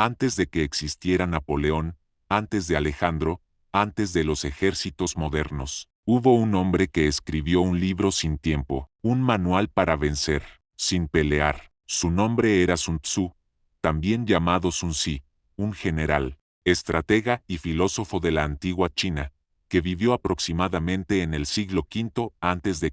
Antes de que existiera Napoleón, antes de Alejandro, antes de los ejércitos modernos, hubo un hombre que escribió un libro sin tiempo, un manual para vencer, sin pelear. Su nombre era Sun Tzu, también llamado Sun Zi, un general, estratega y filósofo de la antigua China, que vivió aproximadamente en el siglo V a.C.,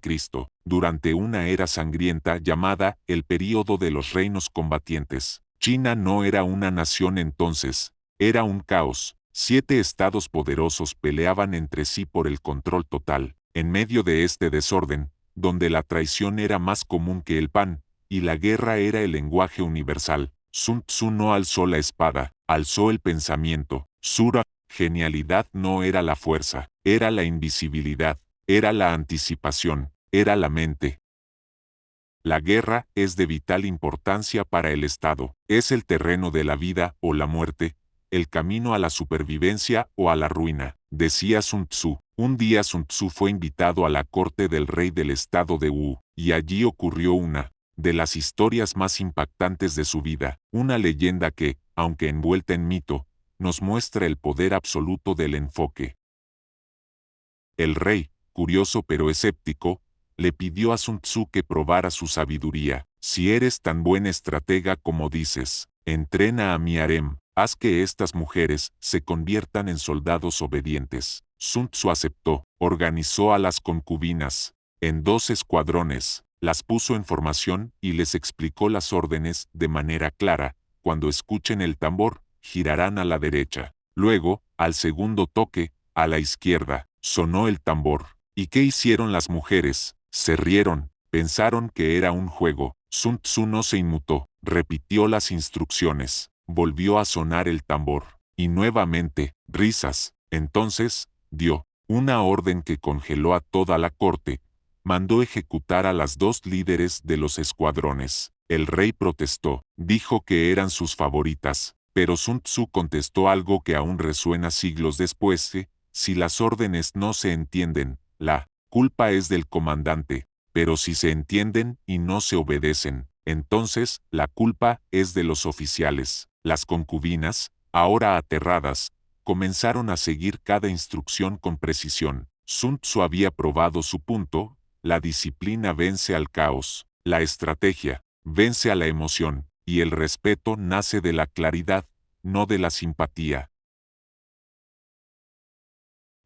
durante una era sangrienta llamada el período de los reinos combatientes. China no era una nación entonces, era un caos. 7 estados poderosos peleaban entre sí por el control total. En medio de este desorden, donde la traición era más común que el pan, y la guerra era el lenguaje universal, Sun Tzu no alzó la espada, alzó el pensamiento. Su genialidad no era la fuerza, era la invisibilidad, era la anticipación, era la mente. La guerra es de vital importancia para el Estado, es el terreno de la vida o la muerte, el camino a la supervivencia o a la ruina, decía Sun Tzu. Un día Sun Tzu fue invitado a la corte del rey del estado de Wu, y allí ocurrió una de las historias más impactantes de su vida, una leyenda que, aunque envuelta en mito, nos muestra el poder absoluto del enfoque. El rey, curioso pero escéptico, le pidió a Sun Tzu que probara su sabiduría. Si eres tan buen estratega como dices, entrena a mi harem, haz que estas mujeres se conviertan en soldados obedientes. Sun Tzu aceptó, organizó a las concubinas en 2 escuadrones, las puso en formación y les explicó las órdenes de manera clara. Cuando escuchen el tambor, girarán a la derecha. Luego, al segundo toque, a la izquierda, sonó el tambor. ¿Y qué hicieron las mujeres? Se rieron, pensaron que era un juego. Sun Tzu no se inmutó, repitió las instrucciones, volvió a sonar el tambor, y nuevamente, risas. Entonces, dio una orden que congeló a toda la corte, mandó ejecutar a las 2 líderes de los escuadrones. El rey protestó, dijo que eran sus favoritas, pero Sun Tzu contestó algo que aún resuena siglos después: si las órdenes no se entienden, la culpa es del comandante, pero si se entienden y no se obedecen, entonces la culpa es de los oficiales. Las concubinas, ahora aterradas, comenzaron a seguir cada instrucción con precisión. Sun Tzu había probado su punto: la disciplina vence al caos, la estrategia vence a la emoción, y el respeto nace de la claridad, no de la simpatía.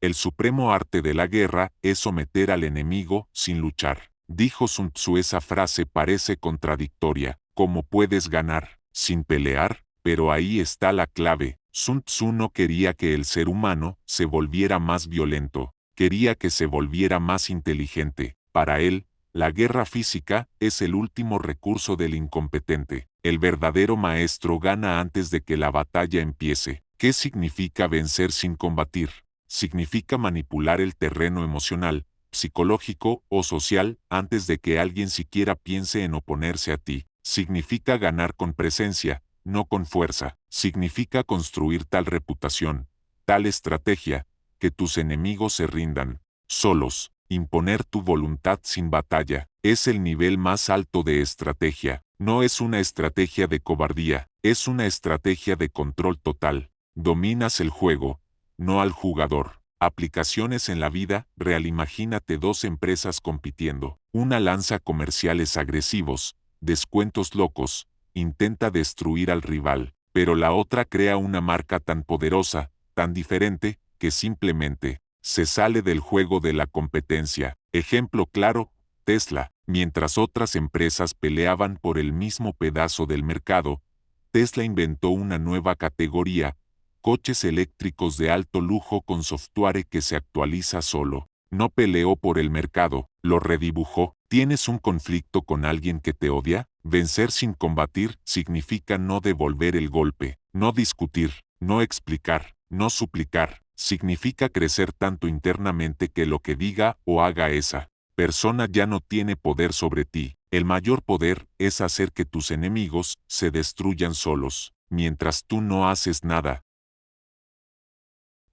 El supremo arte de la guerra es someter al enemigo sin luchar. Dijo Sun Tzu. Esa frase parece contradictoria. ¿Cómo puedes ganar sin pelear? Pero ahí está la clave. Sun Tzu no quería que el ser humano se volviera más violento, quería que se volviera más inteligente. Para él, la guerra física es el último recurso del incompetente. El verdadero maestro gana antes de que la batalla empiece. ¿Qué significa vencer sin combatir? Significa manipular el terreno emocional, psicológico o social antes de que alguien siquiera piense en oponerse a ti. Significa ganar con presencia, no con fuerza. Significa construir tal reputación, tal estrategia, que tus enemigos se rindan. Solos. Imponer tu voluntad sin batalla es el nivel más alto de estrategia. No es una estrategia de cobardía, es una estrategia de control total. Dominas el juego, no al jugador. Aplicaciones en la vida real. Imagínate 2 empresas compitiendo. Una lanza comerciales agresivos, descuentos locos, intenta destruir al rival, pero la otra crea una marca tan poderosa, tan diferente, que simplemente se sale del juego de la competencia. Ejemplo claro, Tesla. Mientras otras empresas peleaban por el mismo pedazo del mercado, Tesla inventó una nueva categoría: coches eléctricos de alto lujo con software que se actualiza solo. No peleó por el mercado, lo redibujó. ¿Tienes un conflicto con alguien que te odia? Vencer sin combatir significa no devolver el golpe, no discutir, no explicar, no suplicar. Significa crecer tanto internamente que lo que diga o haga esa persona ya no tiene poder sobre ti. El mayor poder es hacer que tus enemigos se destruyan solos, mientras tú no haces nada.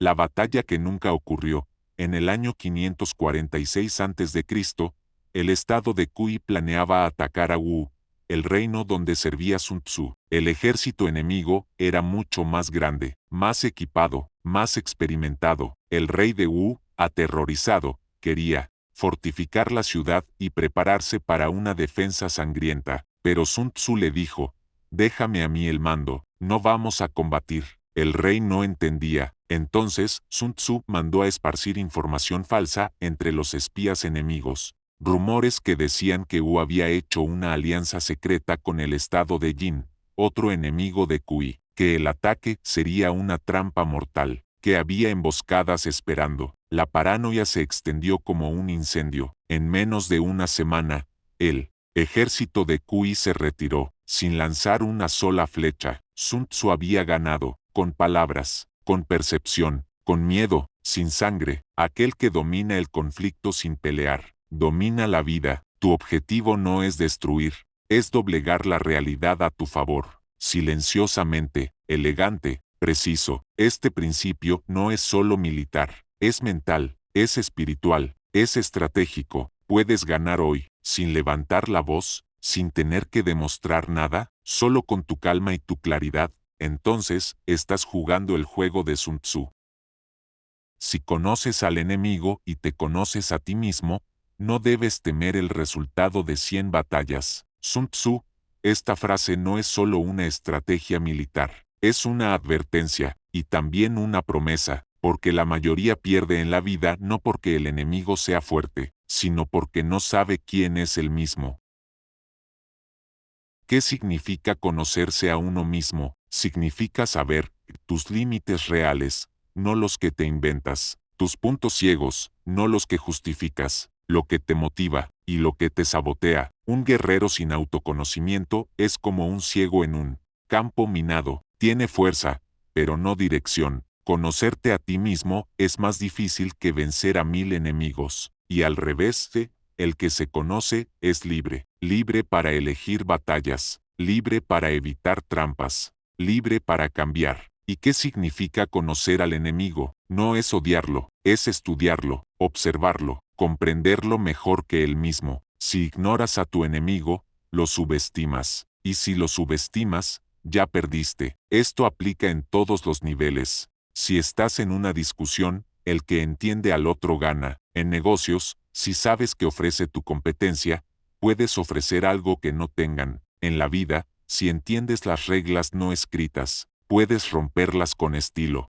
La batalla que nunca ocurrió. En el año 546 a.C., el estado de Kui planeaba atacar a Wu, el reino donde servía Sun Tzu. El ejército enemigo era mucho más grande, más equipado, más experimentado. El rey de Wu, aterrorizado, quería fortificar la ciudad y prepararse para una defensa sangrienta, pero Sun Tzu le dijo: «Déjame a mí el mando, no vamos a combatir». El rey no entendía. Entonces, Sun Tzu mandó a esparcir información falsa entre los espías enemigos. Rumores que decían que Wu había hecho una alianza secreta con el estado de Jin, otro enemigo de Kui, que el ataque sería una trampa mortal, que había emboscadas esperando. La paranoia se extendió como un incendio. En menos de una semana, el ejército de Kui se retiró, sin lanzar una sola flecha. Sun Tzu había ganado, con palabras, con percepción, con miedo, sin sangre. Aquel que domina el conflicto sin pelear, domina la vida. Tu objetivo no es destruir, es doblegar la realidad a tu favor. Silenciosamente, elegante, preciso. Este principio no es solo militar, es mental, es espiritual, es estratégico. Puedes ganar hoy, sin levantar la voz, sin tener que demostrar nada, solo con tu calma y tu claridad. Entonces, estás jugando el juego de Sun Tzu. Si conoces al enemigo y te conoces a ti mismo, no debes temer el resultado de 100 batallas. Sun Tzu, esta frase no es solo una estrategia militar, es una advertencia, y también una promesa, porque la mayoría pierde en la vida no porque el enemigo sea fuerte, sino porque no sabe quién es él mismo. ¿Qué significa conocerse a uno mismo? Significa saber tus límites reales, no los que te inventas, tus puntos ciegos, no los que justificas, lo que te motiva y lo que te sabotea. Un guerrero sin autoconocimiento es como un ciego en un campo minado, tiene fuerza, pero no dirección. Conocerte a ti mismo es más difícil que vencer a 1000 enemigos, y al revés, el que se conoce es libre, libre para elegir batallas, libre para evitar trampas, libre para cambiar. ¿Y qué significa conocer al enemigo? No es odiarlo, es estudiarlo, observarlo, comprenderlo mejor que él mismo. Si ignoras a tu enemigo, lo subestimas, y si lo subestimas, ya perdiste. Esto aplica en todos los niveles. Si estás en una discusión, el que entiende al otro gana. En negocios, si sabes que ofrece tu competencia, puedes ofrecer algo que no tengan. En la vida, si entiendes las reglas no escritas, puedes romperlas con estilo.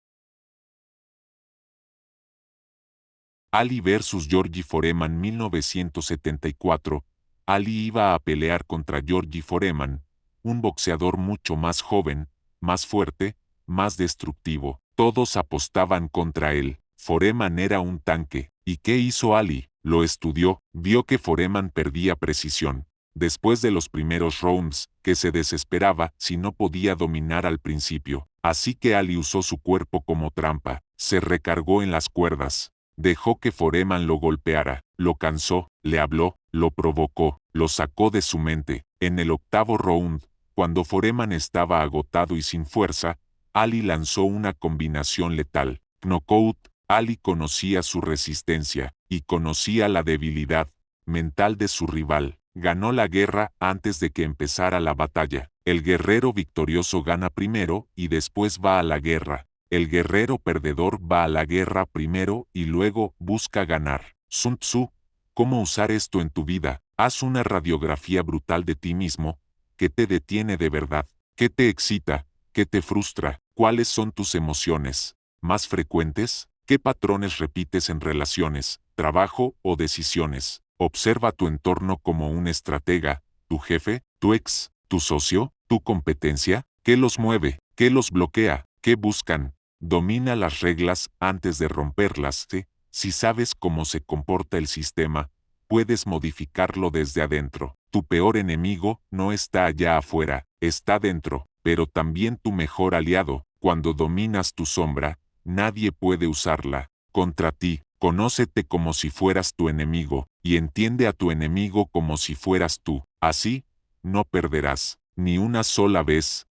Ali vs. Georgie Foreman 1974. Ali iba a pelear contra Georgie Foreman, un boxeador mucho más joven, más fuerte, más destructivo. Todos apostaban contra él. Foreman era un tanque. ¿Y qué hizo Ali? Lo estudió, vio que Foreman perdía precisión. Después de los primeros rounds, que se desesperaba si no podía dominar al principio. Así que Ali usó su cuerpo como trampa, se recargó en las cuerdas. Dejó que Foreman lo golpeara, lo cansó, le habló, lo provocó, lo sacó de su mente. En el octavo round, cuando Foreman estaba agotado y sin fuerza, Ali lanzó una combinación letal. Knockout. Ali conocía su resistencia, y conocía la debilidad mental de su rival. Ganó la guerra antes de que empezara la batalla. El guerrero victorioso gana primero y después va a la guerra. El guerrero perdedor va a la guerra primero y luego busca ganar. Sun Tzu. ¿Cómo usar esto en tu vida? Haz una radiografía brutal de ti mismo. ¿Qué te detiene de verdad? ¿Qué te excita? ¿Qué te frustra? ¿Cuáles son tus emociones más frecuentes? ¿Qué patrones repites en relaciones, trabajo o decisiones? Observa tu entorno como un estratega, tu jefe, tu ex, tu socio, tu competencia. ¿Qué los mueve? ¿Qué los bloquea? ¿Qué buscan? Domina las reglas antes de romperlas. Si sabes cómo se comporta el sistema, puedes modificarlo desde adentro. Tu peor enemigo no está allá afuera, está dentro, pero también tu mejor aliado. Cuando dominas tu sombra, nadie puede usarla contra ti. Conócete como si fueras tu enemigo, y entiende a tu enemigo como si fueras tú. Así, no perderás, ni una sola vez.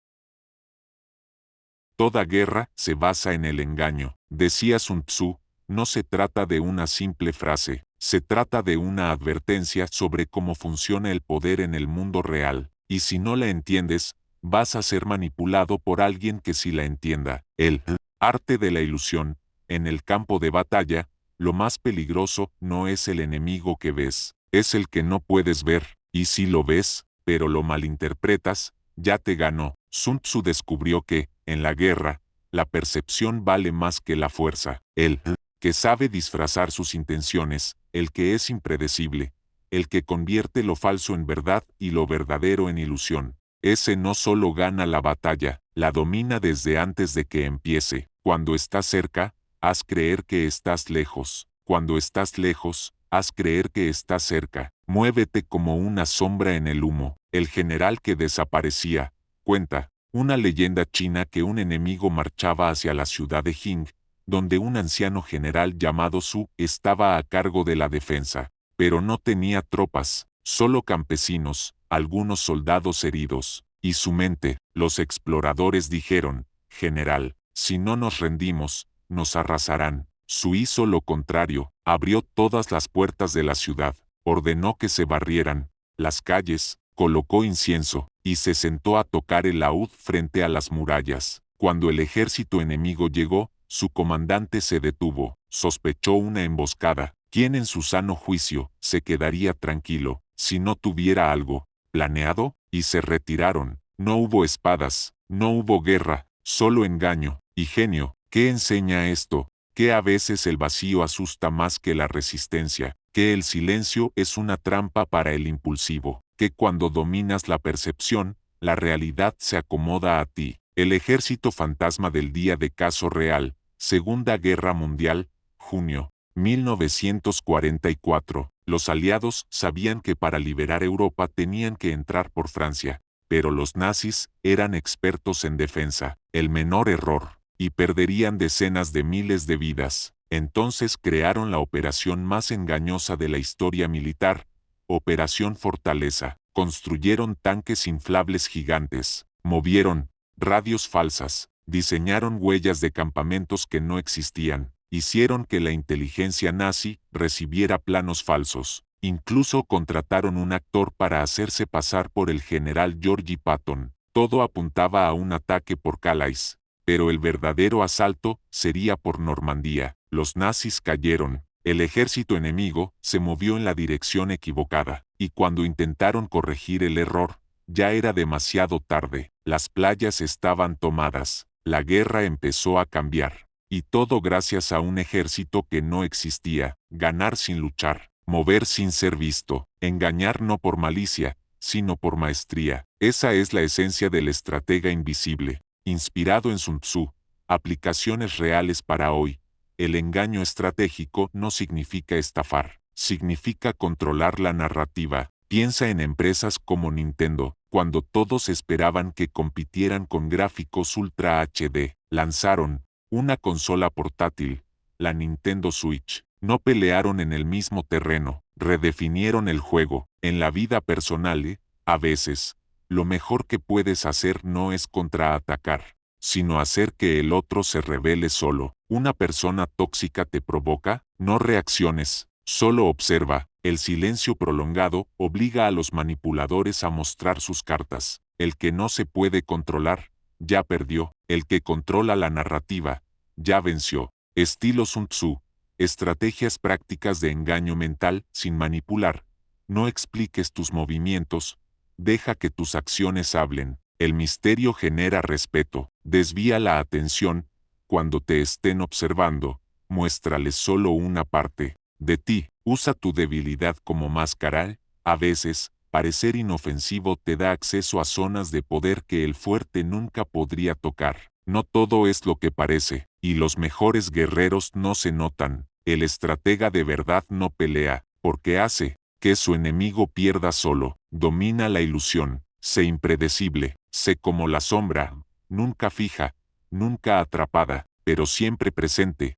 Toda guerra se basa en el engaño. Decía Sun Tzu, no se trata de una simple frase, se trata de una advertencia sobre cómo funciona el poder en el mundo real. y si no la entiendes, vas a ser manipulado por alguien que sí la entienda. El arte de la ilusión. En el campo de batalla, lo más peligroso no es el enemigo que ves, es el que no puedes ver, y si lo ves, pero lo malinterpretas, ya te ganó. Sun Tzu descubrió que, en la guerra, la percepción vale más que la fuerza. El que sabe disfrazar sus intenciones, el que es impredecible, el que convierte lo falso en verdad y lo verdadero en ilusión. Ese no solo gana la batalla, la domina desde antes de que empiece. Cuando estás cerca, haz creer que estás lejos. Cuando estás lejos, haz creer que estás cerca. Muévete como una sombra en el humo. El general que desaparecía. Cuenta una leyenda china que un enemigo marchaba hacia la ciudad de Jing, donde un anciano general llamado Su estaba a cargo de la defensa, pero no tenía tropas, solo campesinos, algunos soldados heridos, y su mente. Los exploradores dijeron: General, si no nos rendimos, nos arrasarán. Su hizo lo contrario, abrió todas las puertas de la ciudad, ordenó que se barrieran las calles, colocó incienso, y se sentó a tocar el laúd frente a las murallas. Cuando el ejército enemigo llegó, su comandante se detuvo, sospechó una emboscada. ¿Quién en su sano juicio se quedaría tranquilo si no tuviera algo planeado? Y se retiraron. No hubo espadas, no hubo guerra, solo engaño y genio. ¿Qué enseña esto? Que a veces el vacío asusta más que la resistencia, que el silencio es una trampa para el impulsivo, que cuando dominas la percepción, la realidad se acomoda a ti. El ejército fantasma del día de caso real, Segunda Guerra Mundial, junio 1944. Los aliados sabían que para liberar Europa tenían que entrar por Francia, pero los nazis eran expertos en defensa, el menor error, y perderían decenas de miles de vidas. Entonces crearon la operación más engañosa de la historia militar, Operación Fortaleza. Construyeron tanques inflables gigantes, movieron radios falsas, diseñaron huellas de campamentos que no existían, hicieron que la inteligencia nazi recibiera planos falsos. Incluso contrataron un actor para hacerse pasar por el general Georgie Patton. Todo apuntaba a un ataque por Calais, pero el verdadero asalto sería por Normandía. Los nazis cayeron. El ejército enemigo se movió en la dirección equivocada, y cuando intentaron corregir el error, ya era demasiado tarde. Las playas estaban tomadas. La guerra empezó a cambiar. Y todo gracias a un ejército que no existía. Ganar sin luchar, mover sin ser visto, engañar no por malicia, sino por maestría. Esa es la esencia del estratega invisible. Inspirado en Sun Tzu. Aplicaciones reales para hoy. El engaño estratégico no significa estafar, significa controlar la narrativa. Piensa en empresas como Nintendo, cuando todos esperaban que compitieran con gráficos Ultra HD, lanzaron una consola portátil, la Nintendo Switch. No pelearon en el mismo terreno, redefinieron el juego. En la vida personal, a veces, lo mejor que puedes hacer no es contraatacar, sino hacer que el otro se rebele solo. Una persona tóxica te provoca, no reacciones, solo observa. El silencio prolongado obliga a los manipuladores a mostrar sus cartas. El que no se puede controlar, ya perdió. El que controla la narrativa, ya venció. Estilo Sun Tzu. Estrategias prácticas de engaño mental sin manipular. No expliques tus movimientos, deja que tus acciones hablen. El misterio genera respeto. Desvía la atención. Cuando te estén observando, muéstrales solo una parte de ti. Usa tu debilidad como máscara. A veces, parecer inofensivo te da acceso a zonas de poder que el fuerte nunca podría tocar. No todo es lo que parece, y los mejores guerreros no se notan. El estratega de verdad no pelea, porque hace que su enemigo pierda solo. Domina la ilusión. Sé impredecible. Sé como la sombra, nunca fija, nunca atrapada, pero siempre presente.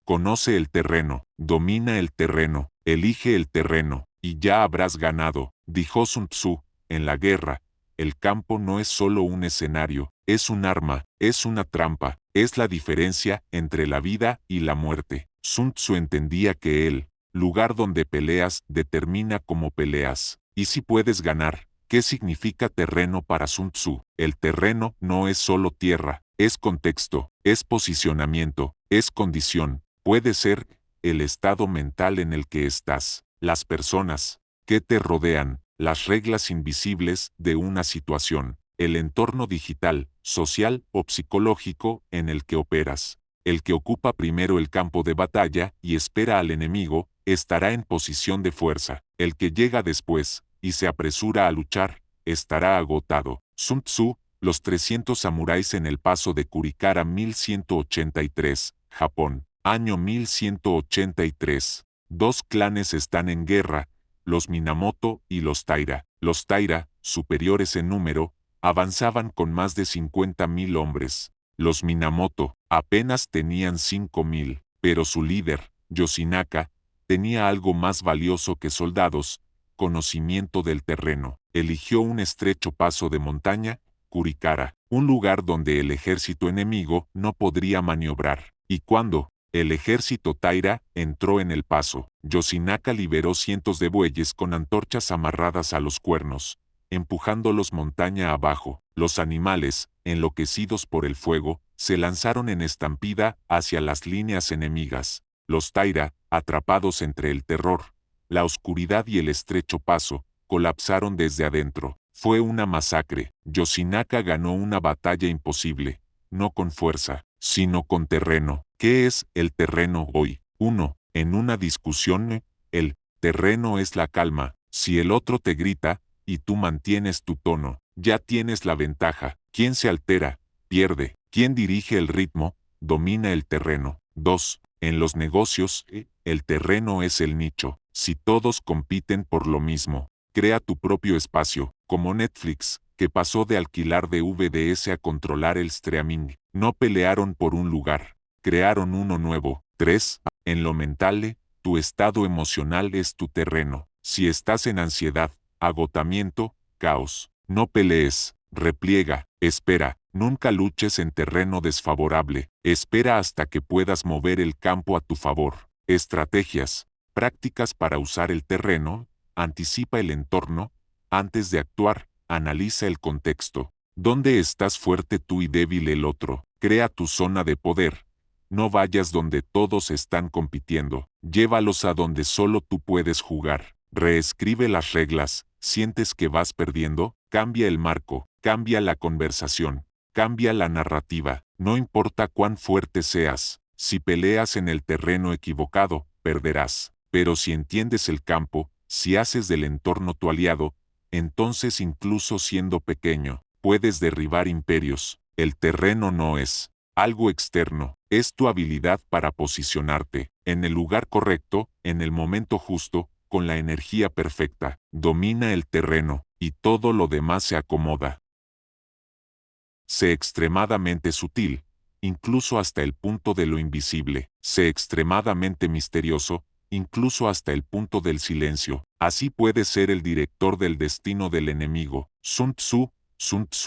Conoce el terreno, domina el terreno, elige el terreno, y ya habrás ganado, dijo Sun Tzu. En la guerra, el campo no es solo un escenario, es un arma, es una trampa, es la diferencia entre la vida y la muerte. Sun Tzu entendía que el lugar donde peleas determina cómo peleas. ¿Y si puedes ganar? ¿Qué significa terreno para Sun Tzu? El terreno no es solo tierra, es contexto, es posicionamiento, es condición, puede ser el estado mental en el que estás, las personas que te rodean, las reglas invisibles de una situación, el entorno digital, social o psicológico en el que operas. El que ocupa primero el campo de batalla y espera al enemigo, estará en posición de fuerza. El que llega después y se apresura a luchar, estará agotado. Sun Tzu, Los 300 samuráis en el paso de Kurikara 1183, Japón, año 1183. Dos clanes están en guerra, los Minamoto y los Taira. Los Taira, superiores en número, avanzaban con más de 50.000 hombres. Los Minamoto apenas tenían 5.000, pero su líder, Yoshinaka, tenía algo más valioso que soldados, conocimiento del terreno. Eligió un estrecho paso de montaña, Kurikara, un lugar donde el ejército enemigo no podría maniobrar. Y cuando el ejército Taira entró en el paso, Yoshinaka liberó cientos de bueyes con antorchas amarradas a los cuernos, empujándolos montaña abajo. Los animales, enloquecidos por el fuego, se lanzaron en estampida hacia las líneas enemigas. Los Taira, atrapados entre el terror, la oscuridad y el estrecho paso, colapsaron desde adentro. Fue una masacre. Yoshinaka ganó una batalla imposible, no con fuerza, sino con terreno. ¿Qué es el terreno hoy? 1. En una discusión, el terreno es la calma. Si el otro te grita, y tú mantienes tu tono, ya tienes la ventaja. Quien se altera, pierde. Quien dirige el ritmo, domina el terreno. 2. En los negocios, el terreno es el nicho. Si todos compiten por lo mismo, crea tu propio espacio, como Netflix, que pasó de alquilar DVDs a controlar el streaming. No pelearon por un lugar, crearon uno nuevo. 3. En lo mental, tu estado emocional es tu terreno. Si estás en ansiedad, agotamiento, caos, no pelees, repliega, espera, nunca luches en terreno desfavorable, espera hasta que puedas mover el campo a tu favor. Estrategias, prácticas para usar el terreno, anticipa el entorno, antes de actuar, analiza el contexto. ¿Dónde estás fuerte tú y débil el otro? Crea tu zona de poder. No vayas donde todos están compitiendo, llévalos a donde solo tú puedes jugar. Reescribe las reglas. ¿Sientes que vas perdiendo? Cambia el marco, cambia la conversación, cambia la narrativa. No importa cuán fuerte seas, si peleas en el terreno equivocado, perderás. Pero si entiendes el campo, si haces del entorno tu aliado, entonces incluso siendo pequeño, puedes derribar imperios. El terreno no es algo externo, es tu habilidad para posicionarte en el lugar correcto, en el momento justo, con la energía perfecta. Domina el terreno, y todo lo demás se acomoda. Sé extremadamente sutil, incluso hasta el punto de lo invisible. Sé extremadamente misterioso, incluso hasta el punto del silencio. Así puedes ser el director del destino del enemigo. Sun Tzu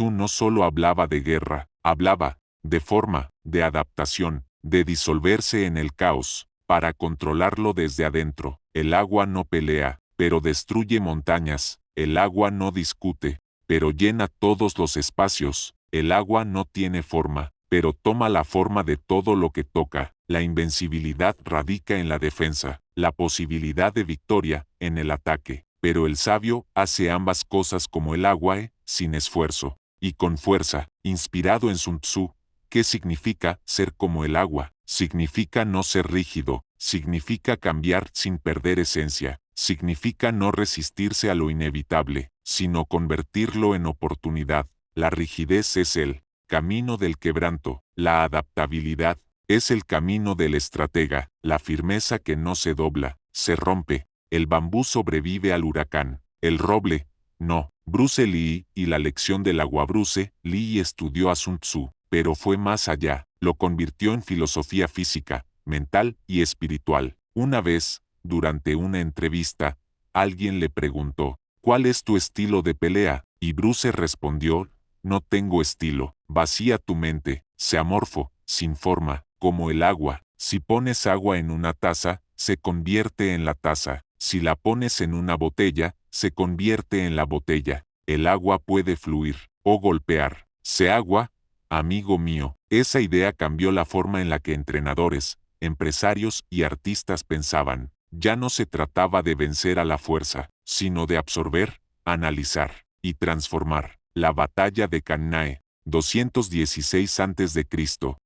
no solo hablaba de guerra, hablaba de forma, de adaptación, de disolverse en el caos, para controlarlo desde adentro. El agua no pelea, pero destruye montañas. El agua no discute, pero llena todos los espacios. El agua no tiene forma, pero toma la forma de todo lo que toca. La invencibilidad radica en la defensa, la posibilidad de victoria en el ataque. Pero el sabio hace ambas cosas como el agua, sin esfuerzo y con fuerza. Inspirado en Sun Tzu. ¿Qué significa ser como el agua? Significa no ser rígido, significa cambiar sin perder esencia, significa no resistirse a lo inevitable, sino convertirlo en oportunidad. La rigidez es el camino del quebranto, la adaptabilidad es el camino del estratega, la firmeza que no se dobla, se rompe. El bambú sobrevive al huracán, el roble, no. Bruce Lee y la lección del agua. Bruce Lee estudió a Sun Tzu, pero fue más allá, lo convirtió en filosofía física, mental y espiritual. Una vez, durante una entrevista, alguien le preguntó, ¿cuál es tu estilo de pelea? Y Bruce respondió, no tengo estilo, vacía tu mente, sé amorfo, sin forma, como el agua. Si pones agua en una taza, se convierte en la taza. Si la pones en una botella, se convierte en la botella. El agua puede fluir o golpear. Sé agua, amigo mío. Esa idea cambió la forma en la que entrenadores, empresarios y artistas pensaban. Ya no se trataba de vencer a la fuerza, sino de absorber, analizar y transformar. La batalla de Cannae, 216 a.C.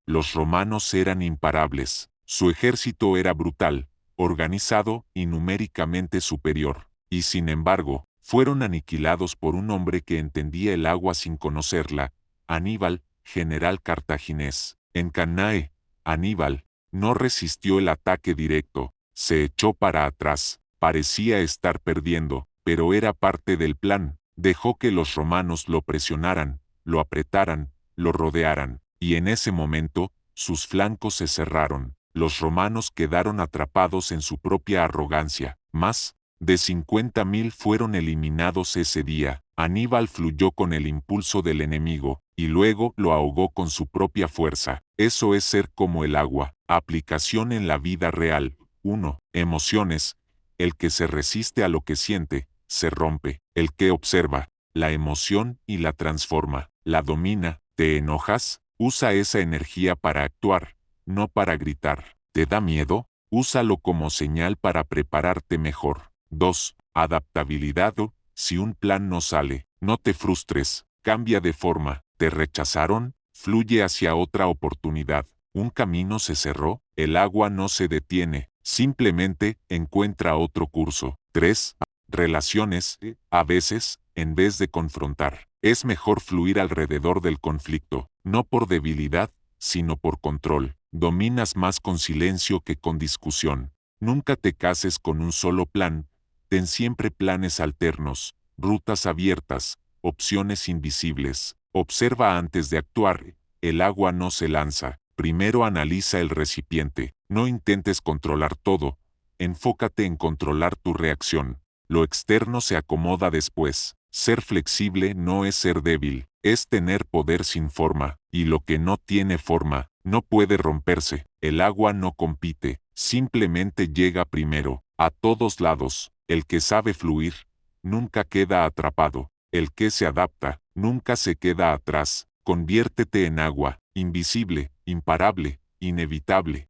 Los romanos eran imparables. Su ejército era brutal, organizado y numéricamente superior. Y sin embargo, fueron aniquilados por un hombre que entendía el agua sin conocerla, Aníbal, general cartaginés. En Cannae, Aníbal no resistió el ataque directo, se echó para atrás, parecía estar perdiendo, pero era parte del plan. Dejó que los romanos lo presionaran, lo apretaran, lo rodearan, y en ese momento, sus flancos se cerraron. Los romanos quedaron atrapados en su propia arrogancia. Más de 50.000 fueron eliminados ese día. Aníbal fluyó con el impulso del enemigo, y luego lo ahogó con su propia fuerza. Eso es ser como el agua. Aplicación en la vida real. 1. Emociones. El que se resiste a lo que siente, se rompe. El que observa la emoción y la transforma, la domina. ¿Te enojas? Usa esa energía para actuar, no para gritar. ¿Te da miedo? Úsalo como señal para prepararte mejor. 2. Adaptabilidad. Si un plan no sale, no te frustres, cambia de forma. ¿Te rechazaron? Fluye hacia otra oportunidad. ¿Un camino se cerró? El agua no se detiene, simplemente encuentra otro curso. 3. Relaciones. A veces, en vez de confrontar, es mejor fluir alrededor del conflicto, no por debilidad, sino por control. Dominas más con silencio que con discusión. Nunca te cases con un solo plan, ten siempre planes alternos, rutas abiertas, opciones invisibles. Observa antes de actuar, el agua no se lanza. Primero analiza el recipiente, no intentes controlar todo, enfócate en controlar tu reacción. Lo externo se acomoda después. Ser flexible no es ser débil, es tener poder sin forma, y lo que no tiene forma, no puede romperse. El agua no compite, simplemente llega primero, a todos lados. El que sabe fluir, nunca queda atrapado. El que se adapta, nunca se queda atrás. Conviértete en agua, invisible, imparable, inevitable.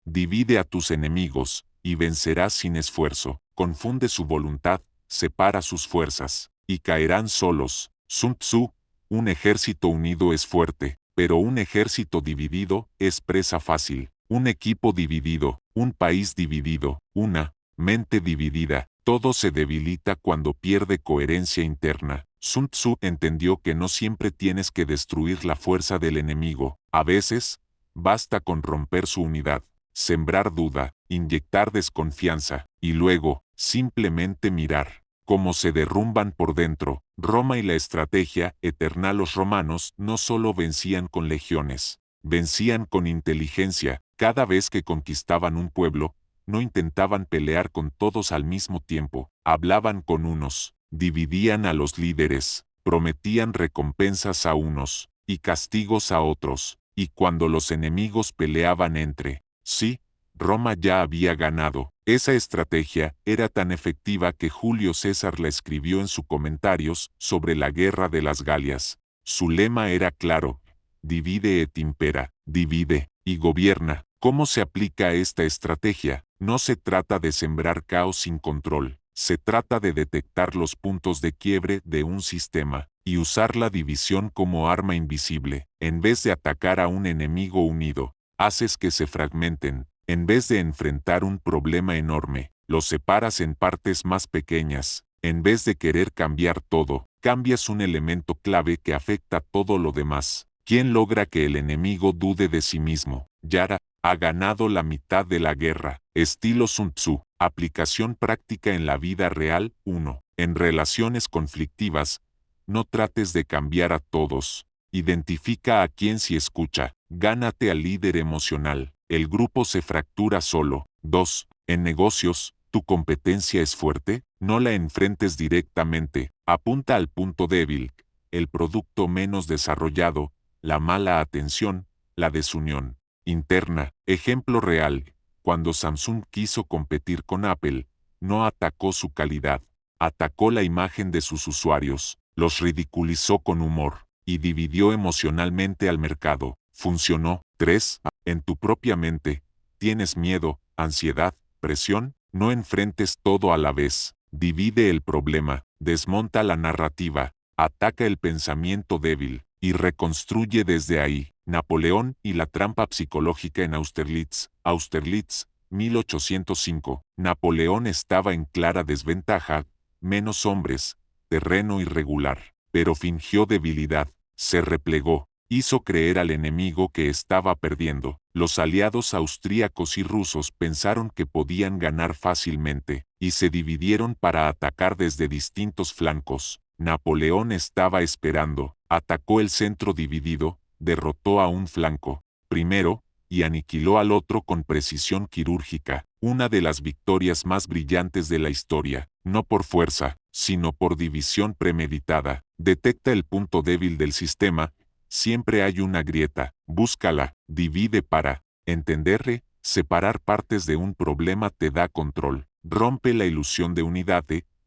Divide a tus enemigos, y vencerás sin esfuerzo. Confunde su voluntad, separa sus fuerzas, y caerán solos. Sun Tzu. Un ejército unido es fuerte, pero un ejército dividido es presa fácil. Un equipo dividido, un país dividido, una mente dividida, todo se debilita cuando pierde coherencia interna. Sun Tzu entendió que no siempre tienes que destruir la fuerza del enemigo. A veces, basta con romper su unidad, sembrar duda, inyectar desconfianza, y luego, simplemente mirar cómo se derrumban por dentro. Roma y la estrategia eterna. Los romanos no solo vencían con legiones, vencían con inteligencia. Cada vez que conquistaban un pueblo, no intentaban pelear con todos al mismo tiempo, hablaban con unos, dividían a los líderes, prometían recompensas a unos, y castigos a otros, y cuando los enemigos peleaban entre sí, Roma ya había ganado. Esa estrategia era tan efectiva que Julio César la escribió en sus comentarios sobre la guerra de las Galias. Su lema era claro: divide et impera, divide y gobierna. ¿Cómo se aplica esta estrategia? No se trata de sembrar caos sin control, se trata de detectar los puntos de quiebre de un sistema y usar la división como arma invisible. En vez de atacar a un enemigo unido, haces que se fragmenten. En vez de enfrentar un problema enorme, los separas en partes más pequeñas. En vez de querer cambiar todo, cambias un elemento clave que afecta todo lo demás. ¿Quién logra que el enemigo dude de sí mismo? Yara ha ganado la mitad de la guerra. Estilo Sun Tzu. Aplicación práctica en la vida real. 1. En relaciones conflictivas, no trates de cambiar a todos. Identifica a quién sí escucha. Gánate al líder emocional. El grupo se fractura solo. 2. En negocios, ¿tu competencia es fuerte? No la enfrentes directamente. Apunta al punto débil, el producto menos desarrollado, la mala atención, la desunión interna. Ejemplo real. Cuando Samsung quiso competir con Apple, no atacó su calidad. Atacó la imagen de sus usuarios, los ridiculizó con humor, y dividió emocionalmente al mercado. Funcionó. 3. En tu propia mente. ¿Tienes miedo, ansiedad, presión? No enfrentes todo a la vez. Divide el problema, desmonta la narrativa, ataca el pensamiento débil, y reconstruye desde ahí. Napoleón y la trampa psicológica en Austerlitz. Austerlitz, 1805. Napoleón estaba en clara desventaja, menos hombres, terreno irregular, pero fingió debilidad, se replegó, hizo creer al enemigo que estaba perdiendo. Los aliados austríacos y rusos pensaron que podían ganar fácilmente, y se dividieron para atacar desde distintos flancos. Napoleón estaba esperando, atacó el centro dividido, derrotó a un flanco, primero, y aniquiló al otro con precisión quirúrgica, una de las victorias más brillantes de la historia, no por fuerza, sino por división premeditada. Detecta el punto débil del sistema, siempre hay una grieta, búscala, divide para entenderle, separar partes de un problema te da control, rompe la ilusión de unidad.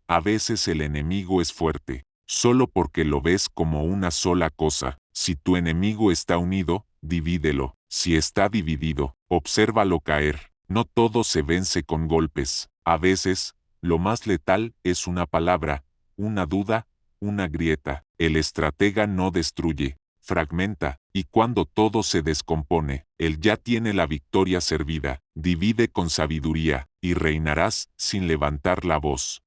A veces el enemigo es fuerte, solo porque lo ves como una sola cosa. Si tu enemigo está unido, divídelo. Si está dividido, obsérvalo caer. No todo se vence con golpes. A veces, lo más letal es una palabra, una duda, una grieta. El estratega no destruye, fragmenta, y cuando todo se descompone, él ya tiene la victoria servida. Divide con sabiduría, y reinarás sin levantar la voz.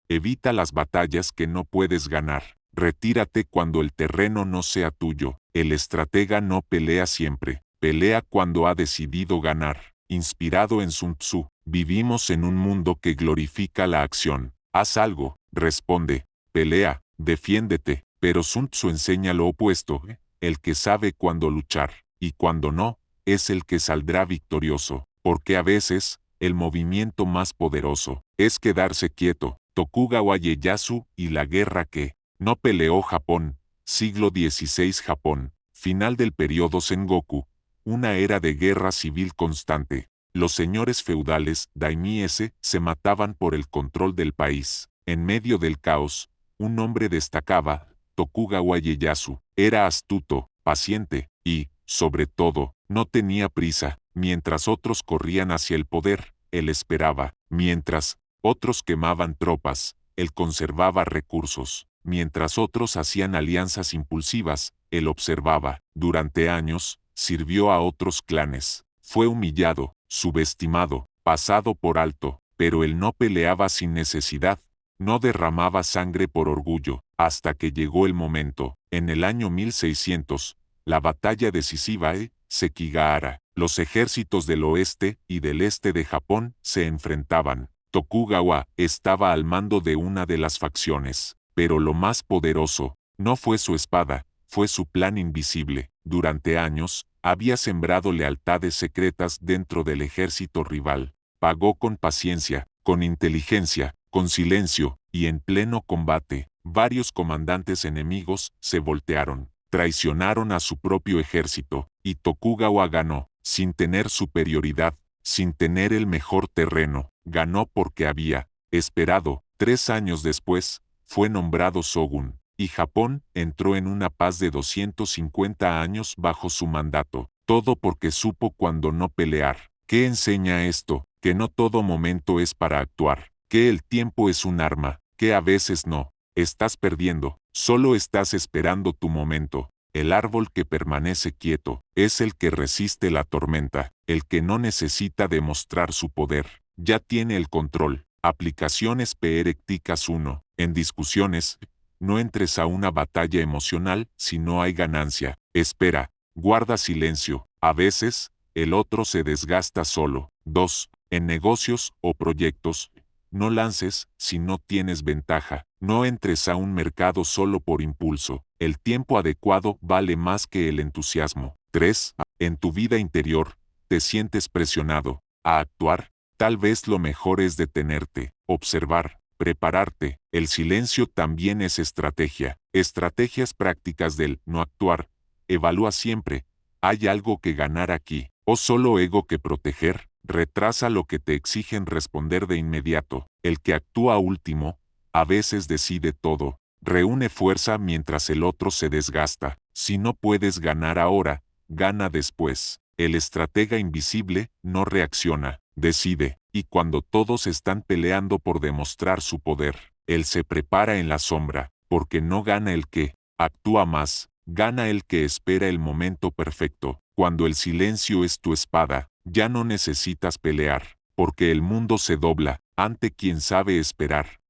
Evita las batallas que no puedes ganar. Retírate cuando el terreno no sea tuyo. El estratega no pelea siempre, pelea cuando ha decidido ganar. Inspirado en Sun Tzu, vivimos en un mundo que glorifica la acción. Haz algo, responde, pelea, defiéndete, pero Sun Tzu enseña lo opuesto. El que sabe cuándo luchar, y cuándo no, es el que saldrá victorioso, porque a veces, el movimiento más poderoso es quedarse quieto. Tokugawa Ieyasu y la guerra que no peleó Japón, siglo XVI Japón, final del periodo Sengoku, una era de guerra civil constante. Los señores feudales, daimiese, se mataban por el control del país. En medio del caos, un hombre destacaba, Tokugawa Ieyasu. Era astuto, paciente, y, sobre todo, no tenía prisa. Mientras otros corrían hacia el poder, él esperaba. Mientras otros quemaban tropas, él conservaba recursos. Mientras otros hacían alianzas impulsivas, él observaba. Durante años, sirvió a otros clanes. Fue humillado, subestimado, pasado por alto, pero él no peleaba sin necesidad. No derramaba sangre por orgullo, hasta que llegó el momento. En el año 1600, la batalla decisiva Sekigahara. Los ejércitos del oeste y del este de Japón se enfrentaban. Tokugawa estaba al mando de una de las facciones, pero lo más poderoso no fue su espada, fue su plan invisible. Durante años, había sembrado lealtades secretas dentro del ejército rival. Pagó con paciencia, con inteligencia, con silencio, y en pleno combate, varios comandantes enemigos se voltearon, traicionaron a su propio ejército, y Tokugawa ganó, sin tener superioridad, sin tener el mejor terreno, ganó porque había esperado. 3 años después, fue nombrado Shogun, y Japón entró en una paz de 250 años bajo su mandato, todo porque supo cuándo no pelear. ¿Qué enseña esto? Que no todo momento es para actuar, que el tiempo es un arma, que a veces no estás perdiendo, solo estás esperando tu momento. El árbol que permanece quieto es el que resiste la tormenta, el que no necesita demostrar su poder, ya tiene el control. Aplicaciones Perecticas 1. En discusiones, no entres a una batalla emocional si no hay ganancia. Espera, guarda silencio. A veces, el otro se desgasta solo. 2. En negocios o proyectos, no lances si no tienes ventaja. No entres a un mercado solo por impulso. El tiempo adecuado vale más que el entusiasmo. 3. En tu vida interior, te sientes presionado a actuar. Tal vez lo mejor es detenerte, observar, prepararte. El silencio también es estrategia. Estrategias prácticas del no actuar. Evalúa siempre. ¿Hay algo que ganar aquí? ¿O solo ego que proteger? retrasa lo que te exigen responder de inmediato. El que actúa último, a veces decide todo. Reúne fuerza mientras el otro se desgasta. Si no puedes ganar ahora, gana después. El estratega invisible no reacciona, decide, y cuando todos están peleando por demostrar su poder, él se prepara en la sombra, porque no gana el que actúa más, gana el que espera el momento perfecto. Cuando el silencio es tu espada, ya no necesitas pelear, porque el mundo se dobla ante quien sabe esperar.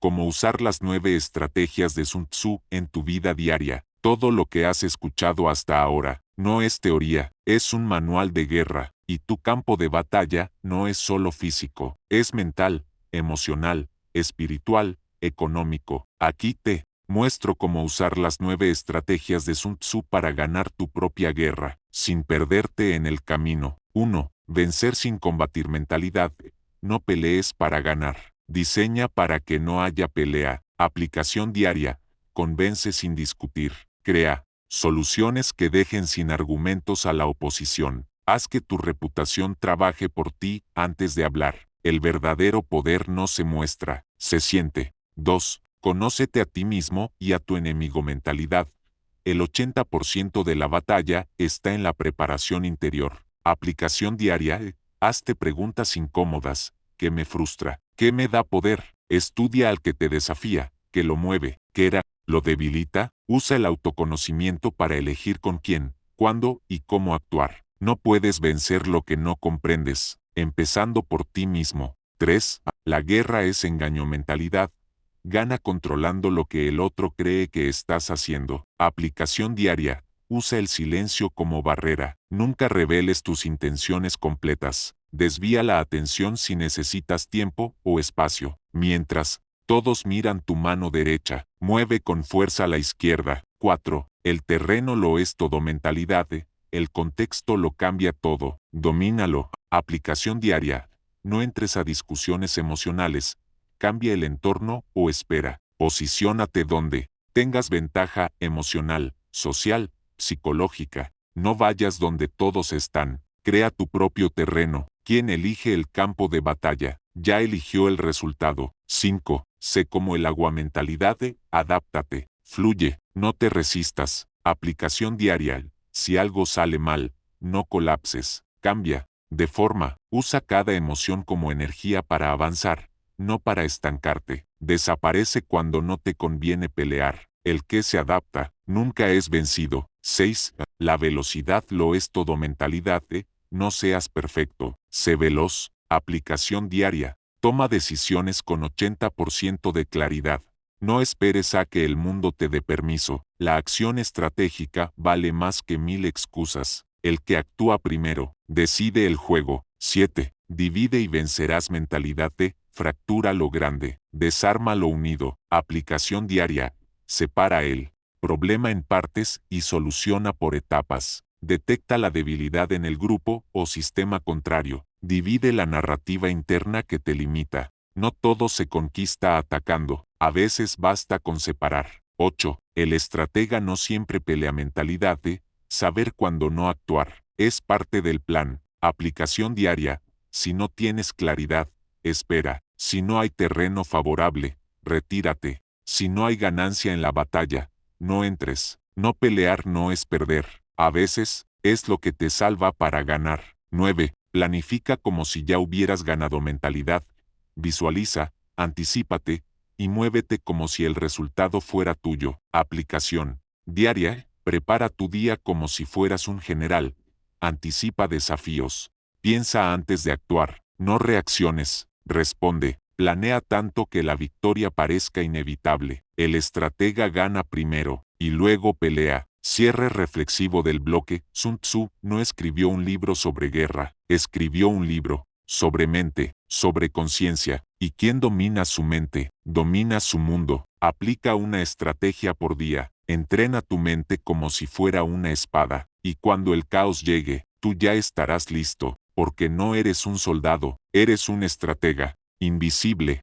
Cómo usar las 9 estrategias de Sun Tzu en tu vida diaria. Todo lo que has escuchado hasta ahora no es teoría, es un manual de guerra, y tu campo de batalla no es solo físico, es mental, emocional, espiritual, económico. Aquí te muestro cómo usar las 9 estrategias de Sun Tzu para ganar tu propia guerra, sin perderte en el camino. 1. Vencer sin combatir mentalidad. No pelees para ganar. Diseña para que no haya pelea. Aplicación diaria. Convence sin discutir. Crea soluciones que dejen sin argumentos a la oposición. Haz que tu reputación trabaje por ti antes de hablar. El verdadero poder no se muestra, se siente. 2. Conócete a ti mismo y a tu enemigo mentalidad. El 80% de la batalla está en la preparación interior. Aplicación diaria. Hazte preguntas incómodas. ¿Qué me frustra? ¿Qué me da poder? Estudia al que te desafía, que lo mueve, que era, lo debilita. Usa el autoconocimiento para elegir con quién, cuándo y cómo actuar. No puedes vencer lo que no comprendes, empezando por ti mismo. 3. La guerra es engaño mentalidad. Gana controlando lo que el otro cree que estás haciendo. Aplicación diaria. Usa el silencio como barrera. Nunca reveles tus intenciones completas. Desvía la atención si necesitas tiempo o espacio. Mientras, todos miran tu mano derecha. Mueve con fuerza a la izquierda. 4. El terreno lo es todo mentalidad. El contexto lo cambia todo. Domínalo. Aplicación diaria. No entres a discusiones emocionales. Cambia el entorno o espera. Posiciónate donde tengas ventaja emocional, social, psicológica. No vayas donde todos están. Crea tu propio terreno. Quien elige el campo de batalla, ya eligió el resultado. 5. Sé como el agua mentalidad. Adáptate. Fluye. No te resistas. Aplicación diaria. Si algo sale mal, no colapses. Cambia. Deforma. Usa cada emoción como energía para avanzar, no para estancarte. Desaparece cuando no te conviene pelear. El que se adapta, nunca es vencido. 6. La velocidad lo es todo mentalidad. No seas perfecto. Sé veloz. Aplicación diaria. Toma decisiones con 80% de claridad. No esperes a que el mundo te dé permiso. La acción estratégica vale más que 1000 excusas. El que actúa primero, decide el juego. 7. Divide y vencerás mentalidad. Fractura lo grande. Desarma lo unido. Aplicación diaria. Separa el problema en partes y soluciona por etapas. Detecta la debilidad en el grupo o sistema contrario. Divide la narrativa interna que te limita. No todo se conquista atacando. A veces basta con separar. 8. El estratega no siempre pelea mentalidad. Saber cuándo no actuar. Es parte del plan. Aplicación diaria. Si no tienes claridad, espera. Si no hay terreno favorable, retírate. Si no hay ganancia en la batalla, no entres. No pelear no es perder. A veces, es lo que te salva para ganar. 9. Planifica como si ya hubieras ganado mentalidad. Visualiza, anticípate, y muévete como si el resultado fuera tuyo. Aplicación diaria. Prepara tu día como si fueras un general. Anticipa desafíos. Piensa antes de actuar. No reacciones. Responde. Planea tanto que la victoria parezca inevitable. El estratega gana primero, y luego pelea. Cierre reflexivo del bloque. Sun Tzu no escribió un libro sobre guerra, escribió un libro sobre mente, sobre conciencia. ¿Y quién domina su mente? Domina su mundo. Aplica una estrategia por día. Entrena tu mente como si fuera una espada. Y cuando el caos llegue, tú ya estarás listo, porque no eres un soldado, eres un estratega, invisible.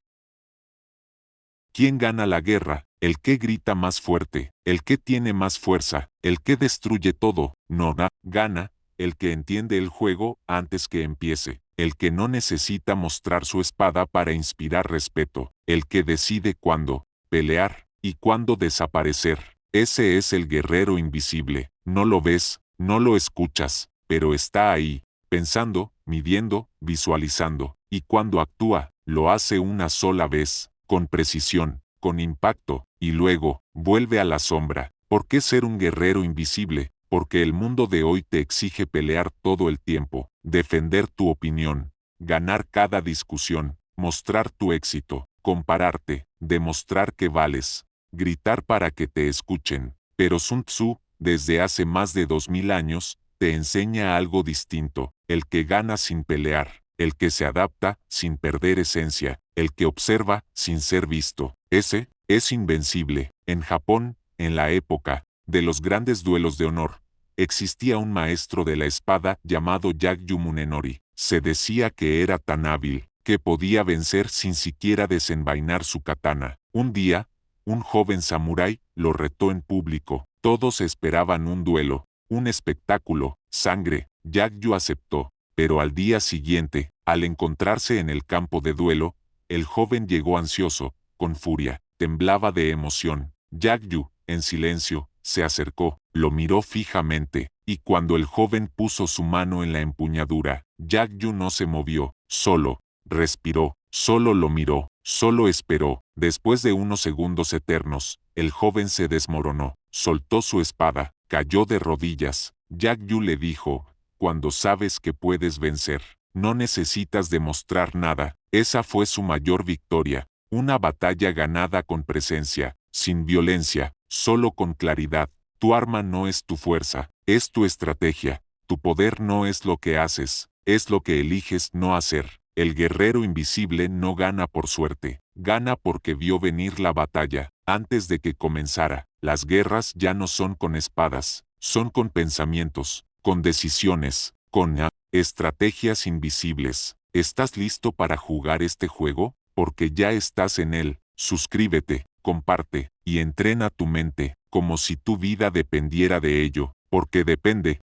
¿Quién gana la guerra? El que grita más fuerte, el que tiene más fuerza, el que destruye todo. No gana, el que entiende el juego antes que empiece, el que no necesita mostrar su espada para inspirar respeto, el que decide cuándo pelear y cuándo desaparecer. Ese es el guerrero invisible. No lo ves, no lo escuchas, pero está ahí, pensando, midiendo, visualizando, y cuando actúa, lo hace una sola vez, con precisión, con impacto, y luego, vuelve a la sombra. ¿Por qué ser un guerrero invisible? Porque el mundo de hoy te exige pelear todo el tiempo, defender tu opinión, ganar cada discusión, mostrar tu éxito, compararte, demostrar que vales, gritar para que te escuchen. Pero Sun Tzu, desde hace más de 2000 años, te enseña algo distinto, el que gana sin pelear, el que se adapta sin perder esencia, el que observa sin ser visto. Ese es invencible. En Japón, en la época de los grandes duelos de honor, existía un maestro de la espada llamado Yagyu Munenori. Se decía que era tan hábil que podía vencer sin siquiera desenvainar su katana. Un día, un joven samurái lo retó en público. Todos esperaban un duelo, un espectáculo, sangre. Yagyu aceptó, pero al día siguiente, al encontrarse en el campo de duelo, el joven llegó ansioso, con furia, temblaba de emoción. Yagyu, en silencio, se acercó, lo miró fijamente, y cuando el joven puso su mano en la empuñadura, Yagyu no se movió, solo respiró, solo lo miró, solo esperó. Después de unos segundos eternos, el joven se desmoronó, soltó su espada, cayó de rodillas. Yagyu le dijo, cuando sabes que puedes vencer, no necesitas demostrar nada. Esa fue su mayor victoria, una batalla ganada con presencia, sin violencia, solo con claridad. Tu arma no es tu fuerza, es tu estrategia. Tu poder no es lo que haces, es lo que eliges no hacer. El guerrero invisible no gana por suerte, gana porque vio venir la batalla. Antes de que comenzara, las guerras ya no son con espadas, son con pensamientos, con decisiones, con estrategias invisibles. ¿Estás listo para jugar este juego? Porque ya estás en él. Suscríbete, comparte, y entrena tu mente, como si tu vida dependiera de ello, porque depende,